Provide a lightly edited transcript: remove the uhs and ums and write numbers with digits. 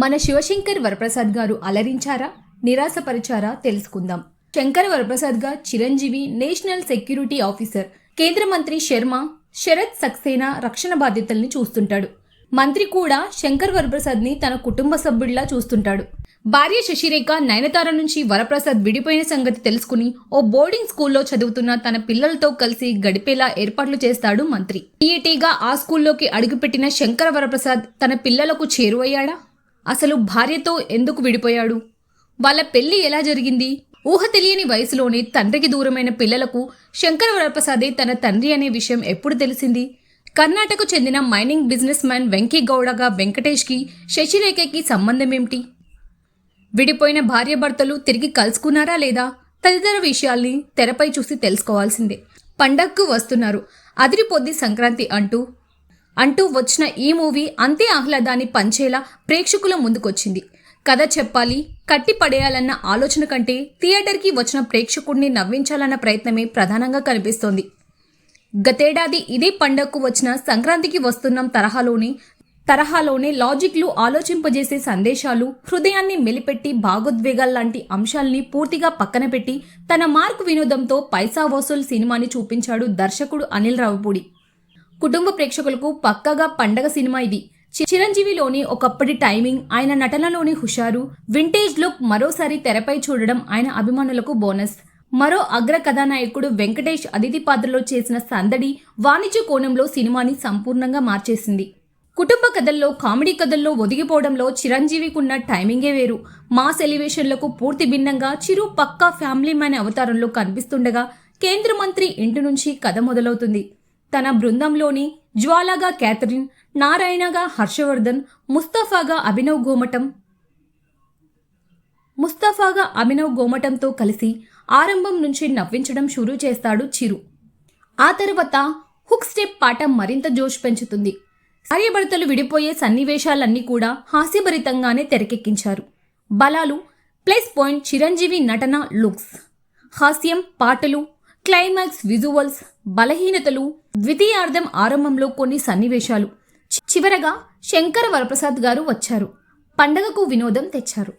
మన శివశంకర్ వరప్రసాద్ గారు అలరించారా, నిరాశపరిచారా తెలుసుకుందాం. శంకర్ వరప్రసాద్ గారు చిరంజీవి నేషనల్ సెక్యూరిటీ ఆఫీసర్, కేంద్ర మంత్రి శరత్ సక్సేనా రక్షణ బాధ్యతల్ని చూస్తుంటాడు. మంత్రి కూడా శంకర్ వరప్రసాద్ని తన కుటుంబ సభ్యుడిలా చూస్తుంటాడు. భార్య శశిరేఖ నయనతార నుంచి వరప్రసాద్ విడిపోయిన సంగతి తెలుసుకుని ఓ బోర్డింగ్ స్కూల్లో చదువుతున్న తన పిల్లలతో కలిసి గడిపేలా ఏర్పాట్లు చేస్తాడు మంత్రి. టీఏటీగా ఆ స్కూల్లోకి అడుగుపెట్టిన శంకర వరప్రసాద్ తన పిల్లలకు చేరువయ్యాడా? అసలు భార్యతో ఎందుకు విడిపోయాడు? వాళ్ళ పెళ్లి ఎలా జరిగింది? ఊహ తెలియని వయసులోనే తండ్రికి దూరమైన పిల్లలకు శంకర వరప్రసాదే తన తండ్రి అనే విషయం ఎప్పుడు తెలిసింది? కర్ణాటకకు చెందిన మైనింగ్ బిజినెస్ మ్యాన్ వెంకీ గౌడగా వెంకటేష్కి శశిరేఖకి సంబంధమేమిటి? విడిపోయిన భార్యాభర్తలు తిరిగి కలుసుకున్నారా లేదా? తదితర విషయాల్ని తెరపై చూసి తెలుసుకోవాల్సిందే. పండగకు వస్తున్నారు, అదిరిపోద్ది సంక్రాంతి అంటూ వచ్చిన ఈ మూవీ అంతే ఆహ్లాదాన్ని పంచేలా ప్రేక్షకుల ముందుకొచ్చింది. కథ చెప్పాలి, కట్టి పడేయాలన్న ఆలోచన కంటే థియేటర్కి వచ్చిన ప్రేక్షకుడిని నవ్వించాలన్న ప్రయత్నమే ప్రధానంగా కనిపిస్తోంది. గతేడాది ఇదే పండగకు వచ్చిన సంక్రాంతికి వస్తున్నాం తరహాలోనే లాజిక్లు, ఆలోచింపజేసే సందేశాలు, హృదయాన్ని మెలిపెట్టి భావోద్వేగాల్లాంటి అంశాల్ని పూర్తిగా పక్కన పెట్టి తన మార్కు వినోదంతో పైసా వసూల్ సినిమాని చూపించాడు దర్శకుడు అనిల్ రావిపూడి. కుటుంబ ప్రేక్షకులకు పక్కాగా పండగ సినిమా ఇది. చిరంజీవిలోని ఒకప్పటి టైమింగ్, ఆయన నటనలోని హుషారు, వింటేజ్ లుక్ మరోసారి తెరపై చూడడం ఆయన అభిమానులకు బోనస్. మరో అగ్ర కథానాయకుడు వెంకటేష్ అతిథి పాత్రలో చేసిన సందడి వాణిజ్య కోణంలో సినిమాని సంపూర్ణంగా మార్చేసింది. కుటుంబ కథల్లో, కామెడీ కథల్లో ఒదిగిపోవడంలో చిరంజీవికున్న టైమింగే వేరు. మాస్ ఎలివేషన్లకు పూర్తి భిన్నంగా చిరు పక్కా ఫ్యామిలీ మ్యాన్ అవతారంలో కనిపిస్తుండగా కేంద్ర మంత్రి ఇంటి నుంచి కథ మొదలవుతుంది. తన బృందంలోని జ్వాలాగా క్యాథరిన్, నారాయణగా హర్షవర్ధన్, ముస్తఫాగా అభినవ్ గోమటంతో కలిసి ఆరంభం నుంచి నవ్వించడం షురూ చేస్తాడు చిరు. ఆ తర్వాత హుక్ స్టెప్ పాట మరింత జోష్ పెంచుతుంది. భార్యాభర్తలు విడిపోయే సన్నివేశాలన్నీ కూడా హాస్యభరితంగానే తెరకెక్కించారు. బలాలు ప్లస్ పాయింట్ చిరంజీవి నటన, లుక్స్, హాస్యం, పాటలు, క్లైమాక్స్, విజువల్స్, బలహీనతలు, ద్వితీయార్థం ఆరంభంలో కొన్ని సన్నివేశాలు. చివరగా శంకర వరప్రసాద్ గారు వచ్చారు, పండగకు వినోదం తెచ్చారు.